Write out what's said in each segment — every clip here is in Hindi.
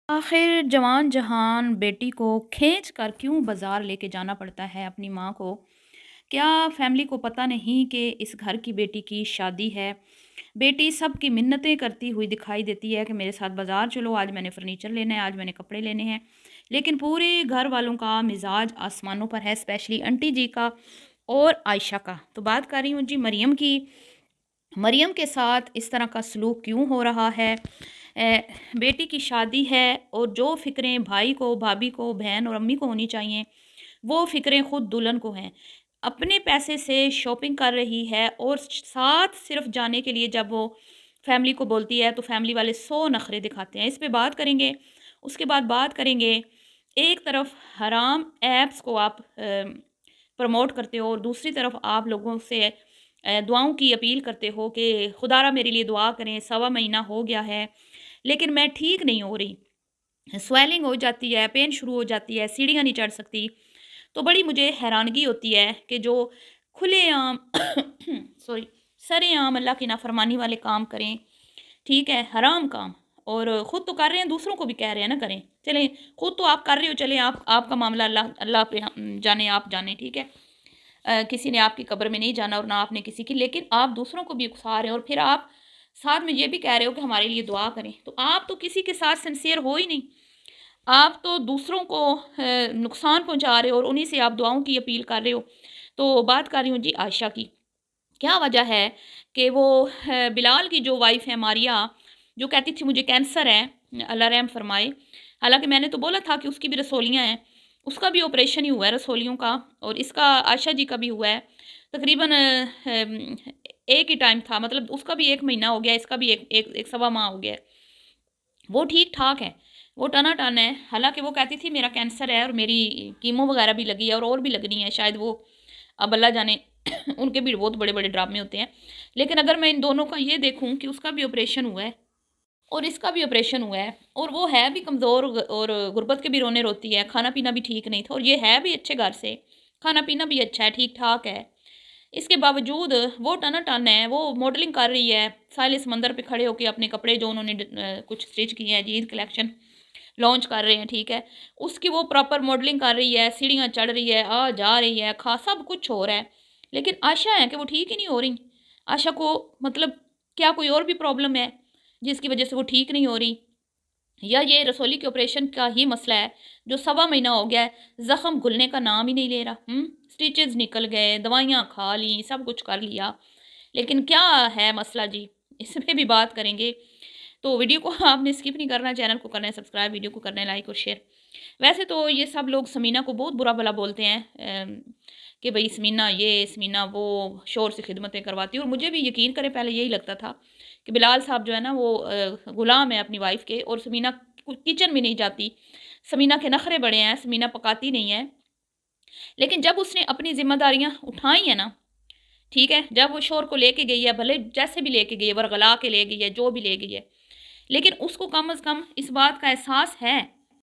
आखिर जवान जहान बेटी को खींच कर क्यों बाजार लेके जाना पड़ता है अपनी माँ को? क्या फैमिली को पता नहीं कि इस घर की बेटी की शादी है? बेटी सबकी मिन्नतें करती हुई दिखाई देती है कि मेरे साथ बाजार चलो, आज मैंने फर्नीचर लेना है, आज मैंने कपड़े लेने हैं। लेकिन पूरे घर वालों का मिजाज आसमानों पर है, स्पेशली आंटी जी का और आयशा का। तो बात कर रही हूँ जी मरियम की। मरियम के साथ इस तरह का सलूक क्यों हो रहा है? बेटी की शादी है और जो फ़िक्रें भाई को, भाभी को, बहन और अम्मी को होनी चाहिए, वो फ़िक्रें खुद दुल्हन को हैं। अपने पैसे से शॉपिंग कर रही है और साथ सिर्फ जाने के लिए जब वो फैमिली को बोलती है तो फैमिली वाले 100 नखरे दिखाते हैं। इस पे बात करेंगे। उसके बाद बात करेंगे, एक तरफ हराम ऐप्स को आप प्रमोट करते हो और दूसरी तरफ आप लोगों से दुआओं की अपील करते हो कि खुदारा मेरे लिए दुआ करें, सवा महीना हो गया है लेकिन मैं ठीक नहीं हो रही। स्वेलिंग हो जाती है, पेन शुरू हो जाती है, सीढ़ियाँ नहीं चढ़ सकती। तो बड़ी मुझे हैरानगी होती है कि जो खुलेआम सॉरी, सरेआम अल्लाह की नाफरमानी वाले काम करें, ठीक है, हराम काम, और खुद तो कर रहे हैं, दूसरों को भी कह रहे हैं ना करें। चलें, खुद तो आप कर रहे हो, चलें आप, आपका मामला अल्लाह अल्लाह पे जाने, आप जाने, ठीक है। किसी ने आपकी कब्र में नहीं जाना और ना आपने किसी की, लेकिन आप दूसरों को भी उकसा रहे हो और फिर आप साथ में ये भी कह रहे हो कि हमारे लिए दुआ करें। तो आप तो किसी के साथ सिंसियर हो ही नहीं। आप तो दूसरों को नुकसान पहुंचा रहे हो और उन्हीं से आप दुआओं की अपील कर रहे हो। तो बात कर रही हूँ जी आयशा की। क्या वजह है कि वो बिलाल की जो वाइफ़ है मारिया, जो कहती थी मुझे कैंसर है, अल्लाह रहम फरमाए। हालाँकि मैंने तो बोला था कि उसकी भी रसोलियाँ हैं, उसका भी ऑपरेशन ही हुआ है रसोलियों का, और इसका आयशा जी का भी हुआ है। तकरीबन एक ही टाइम था, मतलब उसका भी 1 महीना हो गया, इसका भी 1 1 1 सवा माह हो गया है। वो ठीक-ठाक है, वो टना-टन है। हालाँकि वो कहती थी मेरा कैंसर है और मेरी कीमो वगैरह भी लगी है और भी लगनी है, शायद वो, अब अल्लाह जाने उनके भी बहुत बड़े-बड़े ड्रामे होते हैं। लेकिन अगर मैं इन दोनों का ये देखूँ कि उसका भी ऑपरेशन हुआ है और इसका भी ऑपरेशन हुआ है और वो है भी कमज़ोर और गुर्बत के भी रोने रोती है, खाना-पीना भी ठीक नहीं था, और ये है भी अच्छे घर से, खाना-पीना भी अच्छा है, ठीक-ठाक है। इसके बावजूद वो टना-टन है, वो मॉडलिंग कर रही है, साहिल समंदर पे खड़े होके अपने कपड़े जो उन्होंने कुछ स्टिच किए हैं, ईद कलेक्शन लॉन्च कर रहे हैं, ठीक है। उसकी वो प्रॉपर मॉडलिंग कर रही है, सीढ़ियाँ चढ़ रही है, आ जा रही है, खा सब कुछ हो रहा है। लेकिन आशा है कि वो ठीक ही नहीं हो रही। आशा को, मतलब, क्या कोई और भी प्रॉब्लम है जिसकी वज़ह से वो ठीक नहीं हो रही? या ये रसोली के ऑपरेशन का ही मसला है, जो सवा महीना हो गया है, ज़ख्म घुलने का नाम ही नहीं ले रहा। स्टिचेज़ निकल गए, दवाइयाँ खा लीं, सब कुछ कर लिया, लेकिन क्या है मसला जी? इस पे भी बात करेंगे। तो वीडियो को आपने स्किप नहीं करना, चैनल को करना है सब्सक्राइब, वीडियो को करना है लाइक और शेयर। वैसे तो ये सब लोग समीना को बहुत बुरा-भला बोलते हैं, कि भई समीना ये, समीना वो, शौहर से खिदमतें करवाती है, और मुझे भी यकीन करें पहले यही लगता था कि बिलाल साहब जो है ना वो गुलाम है अपनी वाइफ़ के, और समीना किचन में नहीं जाती। समीना के नखरे बड़े हैं, समीना पकाती नहीं है। लेकिन जब उसने अपनी ज़िम्मेदारियाँ उठाई हैं ना, ठीक है? जब वो शौहर को लेके गई है, भले जैसे भी लेके गई है, वरगला के ले गई है, जो भी ले गई है, लेकिन उसको कम से कम इस बात का एहसास है,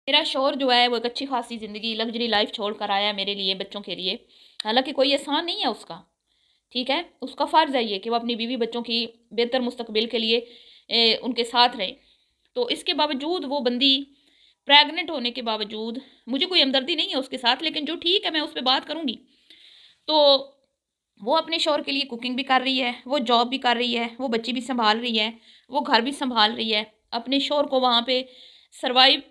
मेरा शौहर जो है वो एक अच्छी-खासी ज़िंदगी, लग्ज़री लाइफ़ छोड़ कर आया है मेरे लिए, बच्चों के लिए। हालाँकि कोई एहसान नहीं है उसका, ठीक है? उसका फ़र्ज़ है ये कि वो अपनी बीवी-बच्चों की बेहतर मुस्तकबिल के लिए उनके साथ रहे। तो इसके बावजूद वो बंदी प्रेग्नेंट होने के बावजूद, मुझे कोई हमदर्दी नहीं है उसके साथ, लेकिन जो ठीक है मैं उस पे बात करूँगी। तो वो अपने शौहर के लिए कुकिंग भी कर रही है, वो जॉब भी कर रही है, वो बच्ची भी सँभाल रही है, वो घर भी सँभाल रही है। अपने शौहर को वहाँ पे सर्वाइव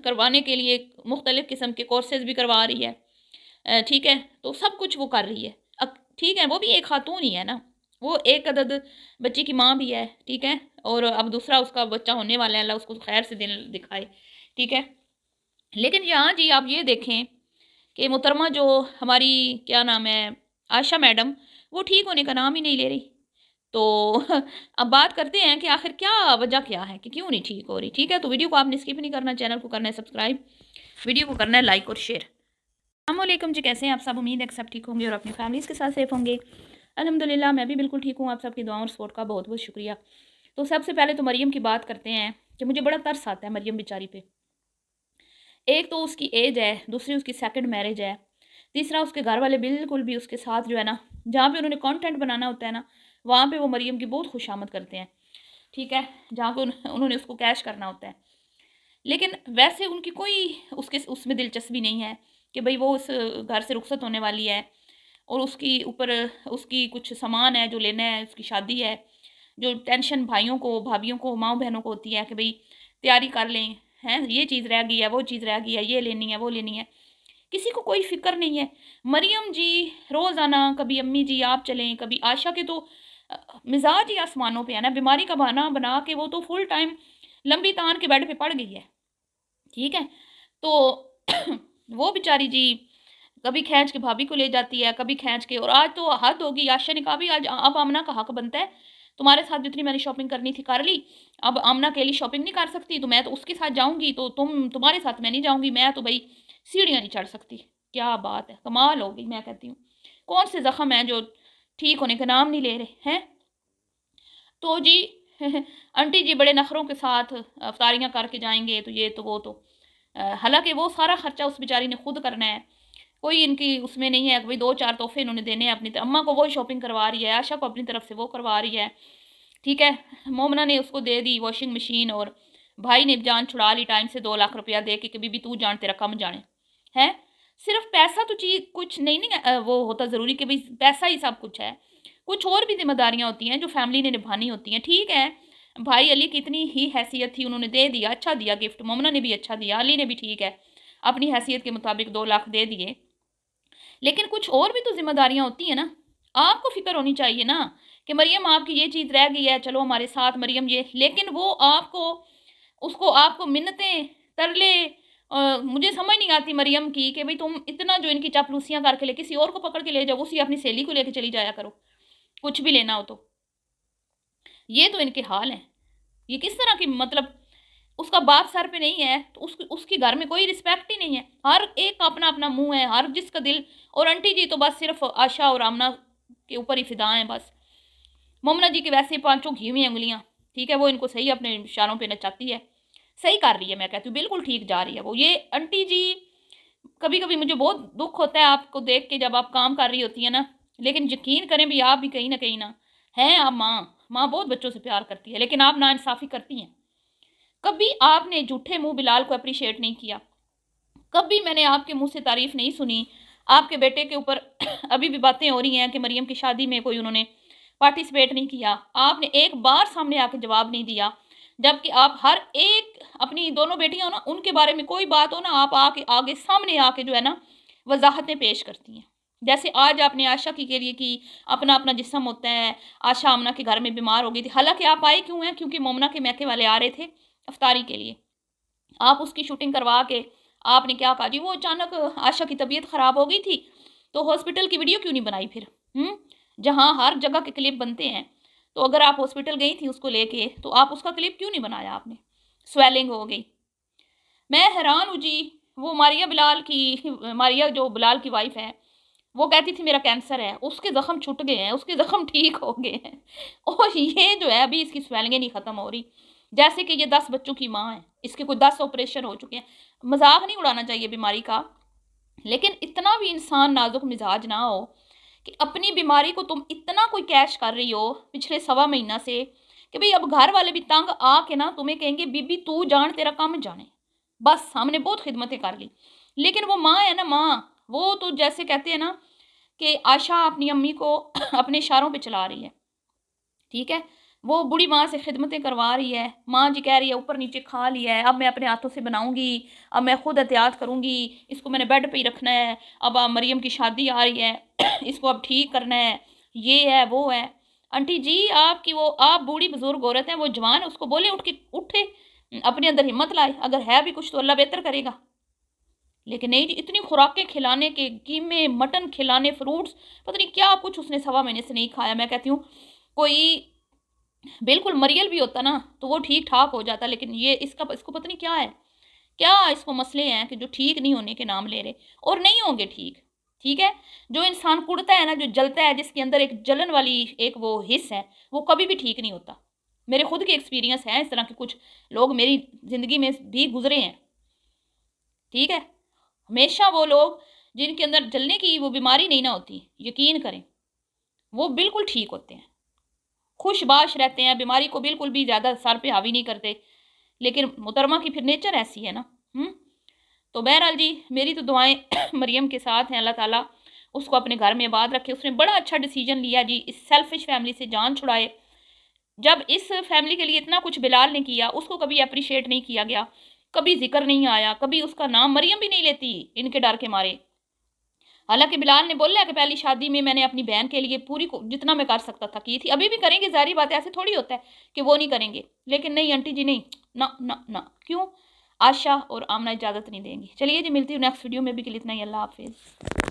करवाने के लिए मुख्तलिफ़ किस्म के कोर्सेज़ भी करवा रही है। ठीक है? तो सब कुछ वो कर रही है। अब ठीक है, वो भी एक खातून ही है ना, वो एक अदद बच्ची की माँ भी है, ठीक है? और अब दूसरा उसका बच्चा होने वाला है, अल्लाह उसको खैर से दिन दिखाए, ठीक है? लेकिन यहाँ जी आप ये देखें कि मोहतरमा जो हमारी, क्या नाम है, आयशा मैडम, वो ठीक होने का नाम ही नहीं ले रही। तो अब बात करते हैं कि आखिर क्या वजह क्या है कि क्यों नहीं ठीक हो रही, ठीक है? तो वीडियो को आपने स्किप नहीं करना, चैनल को करना है सब्सक्राइब, वीडियो को करना है लाइक और शेयर। अस्सलामुअलैकुम जी, कैसे हैं आप सब? उम्मीद है कि सब ठीक होंगे और अपनी फैमिलीज़ के साथ सेफ होंगे। अल्हम्दुलिल्लाह मैं भी बिल्कुल ठीक हूँ। आप सबकी दुआओं और सपोर्ट का बहुत-बहुत शुक्रिया। तो सबसे पहले तो मरियम की बात करते हैं कि मुझे बड़ा तरस आता है मरियम बेचारी पे। एक तो उसकी एज है, दूसरी उसकी सेकंड मैरिज है, तीसरा उसके घर वाले बिल्कुल भी उसके साथ जो है ना, जहाँ पे उन्होंने कंटेंट बनाना होता है ना, वहाँ पे वो मरियम की बहुत खुशामद करते हैं, ठीक है? जहाँ पे उन्होंने उसको कैश करना होता है। लेकिन वैसे उनकी कोई उसके उसमें दिलचस्पी नहीं है कि भई वो उस घर से रुखसत होने वाली है और उसकी ऊपर उसकी कुछ सामान है जो लेना है, उसकी शादी है। जो टेंशन भाइयों को, भाभियों को, माँ-बहनों को होती है कि भई तैयारी कर लें, हैं? ये चीज़ रह गई है, वो चीज़ रह गई है, ये लेनी है, वो लेनी है। किसी को कोई फ़िक्र नहीं है। मरियम जी रोज़ाना कभी अम्मी जी आप चलें, कभी आयशा के तो मिज़ाज ही आसमानों पे है ना, बीमारी का बहाना बना के वो तो फुल टाइम लंबी तान के बेड पे पड़ गई है, ठीक है? तो वो बेचारी जी कभी खींच के भाभी को ले जाती है, कभी खींच के, और आज तो हद होगी। आयशा ने कहा भी आज अब आमना का हक बनता है, तुम्हारे साथ जितनी मैंने शॉपिंग करनी थी कर ली, अब आमना अकेली शॉपिंग नहीं कर सकती, तो मैं तो उसके साथ जाऊँगी, तो तुम्हारे साथ मैं नहीं जाऊँगी, मैं तो भई सीढ़ियाँ नहीं चढ़ सकती। क्या बात है, कमाल हो गई मैं कहती हूँ। कौन से ज़ख्म हैं जो ठीक होने का नाम नहीं ले रहे, हैं? तो जी आंटी जी बड़े नखरों के साथ अफ्तारियाँ करके जाएँगे, तो ये तो वो तो। हालाँकि वो सारा खर्चा उस बेचारी ने खुद करना है। कोई इनकी उसमें नहीं है कि भई 2-4 तोहफ़े इन्होंने देने हैं अपनी अम्मा को वो शॉपिंग करवा रही है, आयशा को अपनी तरफ से वो करवा रही है, ठीक है? मोमना ने उसको दे दी वॉशिंग मशीन, और भाई ने जान छुड़ा ली टाइम से 2 लाख रुपया दे के कि बीबी तू जान तेरा कम जाने, हैं? सिर्फ़ पैसा तो चीज़ कुछ नहीं वो होता ज़रूरी कि भई पैसा ही सब कुछ है। कुछ और भी ज़िम्मेदारियाँ होती हैं जो फ़ैमिली ने निभानी होती हैं, ठीक है? भाई अली की इतनी ही हैसियत थी, उन्होंने दे दिया, अच्छा दिया गिफ्ट, मोमना ने भी अच्छा दिया, अली ने भी ठीक है, अपनी हैसियत के मुताबिक 2 लाख दे दिए। लेकिन कुछ और भी तो ज़िम्मेदारियाँ होती हैं ना। आपको फ़िक्र होनी चाहिए ना कि मरियम आपकी ये चीज़ रह गई है, चलो हमारे साथ मरियम ये, लेकिन वो आपको उसको आपको मिन्नतें, तरले, मुझे समझ नहीं आती मरियम की कि भई तुम इतना जो इनकी चापलूसियाँ करके ले किसी और को पकड़ के ले जाओ, उसी अपनी सहेली को लेके चली जाया करो, कुछ भी लेना हो तो। ये तो इनके हाल हैं। ये किस तरह की मतलब, उसका बाप सर पे नहीं है, तो उसकी उसके घर में कोई रिस्पेक्ट ही नहीं है। हर एक का अपना-अपना मुँह है, हर जिसका दिल, और आंटी जी तो बस सिर्फ़ आशा और आमना के ऊपर ही फ़िदा हैं बस। मोमना जी की वैसे ही पाँचों घी हुई उँगलियाँ, ठीक है? वो इनको सही अपने इशारों पे नचाती है। सही कर रही है, मैं कहती हूँ, बिल्कुल ठीक जा रही है वो। ये आंटी जी कभी-कभी मुझे बहुत दुःख होता है आपको देख के जब आप काम कर रही होती हैं ना, लेकिन यकीन करें भी आप भी कहीं न कहीं ना, हैं आप माँ, माँ बहुत बच्चों से प्यार करती है, लेकिन आप नाइंसाफ़ी करती हैं। कभी आपने झूठे मुँह बिलाल को एप्रिशिएट नहीं किया। कभी मैंने आपके मुँह से तारीफ़ नहीं सुनी। आपके बेटे के ऊपर अभी भी बातें हो रही हैं कि मरियम की शादी में कोई उन्होंने पार्टिसिपेट नहीं किया। आपने एक बार सामने आके जवाब नहीं दिया। जबकि आप हर एक अपनी दोनों बेटियाँ हो ना, उनके बारे में कोई बात हो ना, आप आके आगे सामने आके जो है ना, वज़ाहतें पेश करती हैं। जैसे आज आपने आशा की के लिए कि अपना-अपना जिस्म होता है, आशा आमना के घर में बीमार हो गई थी। हालाँकि आप आए क्यों हैं? क्योंकि मोमना के मैके वाले आ रहे थे इफ्तारी के लिए। आप उसकी शूटिंग करवा के आपने क्या कहा जी, वो अचानक आशा की तबीयत ख़राब हो गई थी, तो हॉस्पिटल की वीडियो क्यों नहीं बनाई फिर? हुँ? जहाँ हर जगह के क्लिप बनते हैं, तो अगर आप हॉस्पिटल गई थी उसको लेके, तो आप उसका क्लिप क्यों नहीं बनाया आपने? स्वेलिंग हो गई। मैं हैरान हूँ जी, वो मारिया जो बिलाल की वाइफ़ है, वो कहती थी मेरा कैंसर है, उसके ज़ख्म छुट गए हैं, उसके ज़ख्म ठीक हो गए हैं, और ये जो है अभी इसकी स्वेलिंग नहीं ख़त्म हो रही। जैसे कि ये 10 बच्चों की माँ है, इसके कोई 10 ऑपरेशन हो चुके हैं। मज़ाक नहीं उड़ाना चाहिए बीमारी का, लेकिन इतना भी इंसान नाज़ुक मिज़ाज ना हो कि अपनी बीमारी को तुम इतना कोई कैश कर रही हो पिछले सवा महीना से, कि भई अब घर वाले भी तंग आके ना तुम्हें कहेंगे बीबी तू जान तेरा काम जाने। बस हमने बहुत खिदमतें कर ली। लेकिन वो माँ है ना माँ, वो तो जैसे कहते हैं ना कि आशा अपनी अम्मी को अपने इशारों पे चला रही है, ठीक है? वो बूढ़ी माँ से खिदमतें करवा रही है। माँ जी कह रही है ऊपर-नीचे खा लिया है, अब मैं अपने हाथों से बनाऊँगी, अब मैं खुद एहतियात करूँगी, इसको मैंने बेड पे ही रखना है, अब मरियम की शादी आ रही है, इसको अब ठीक करना है, ये है, वो है। आंटी जी आपकी वो आप बूढ़ी बुज़ुर्ग औरत हैं, वो जवान है, उसको बोलें उठे, अपने अंदर हिम्मत लाए, अगर है भी कुछ तो अल्लाह बेहतर करेगा। लेकिन नहीं जी, इतनी खुराकें खिलाने के कीमे, मटन खिलाने, फ्रूट्स, पता नहीं क्या कुछ उसने सवा महीने से नहीं खाया। मैं कहती हूँ कोई बिल्कुल मरियल भी होता ना, तो वो ठीक-ठाक हो जाता, लेकिन ये इसको पता नहीं क्या है। क्या इसको मसले हैं कि जो ठीक नहीं होने के नाम ले रहे, और नहीं होंगे ठीक, ठीक है? जो इंसान कुढ़ता है ना, जो जलता है, जिसके अंदर एक जलन वाली एक वो हिस्स है, वो कभी भी ठीक नहीं होता। मेरे खुद के एक्सपीरियंस हैं, इस तरह के कुछ लोग मेरी ज़िंदगी में भी गुज़रे हैं, ठीक है? हमेशा वो लोग जिनके अंदर जलने की वो बीमारी नहीं ना होती, यकीन करें, वो बिल्कुल ठीक होते हैं। खुशबाश रहते हैं, बीमारी को बिल्कुल भी ज़्यादा सर पे हावी नहीं करते। लेकिन मोहतरमा की फिर नेचर ऐसी है ना। तो बहरहाल जी, मेरी तो दुआएं मरियम के साथ हैं, अल्लाह ताला उसको अपने घर में आबाद रखे। उसने बड़ा अच्छा डिसीजन लिया जी, इस सेल्फिश फैमिली से जान छुड़ाए। जब इस फैमिली के लिए इतना कुछ बिलाल ने किया, उसको कभी अप्रिशिएट नहीं किया गया, कभी जिक्र नहीं आया, कभी उसका नाम मरियम भी नहीं लेती इनके डर के मारे। हालांकि बिलाल ने बोला कि पहली शादी में मैंने अपनी बहन के लिए पूरी जितना मैं कर सकता था की थी, अभी भी करेंगे, जारी बात है, ऐसे थोड़ी होता है कि वो नहीं करेंगे। लेकिन नहीं आंटी जी, नहीं, ना ना ना, क्यों? आशा और आमना इजाज़त नहीं देंगी। चलिए जी, मिलती हूँ नेक्स्ट वीडियो में, भी के लिए इतना ही। अल्लाह हाफिज़।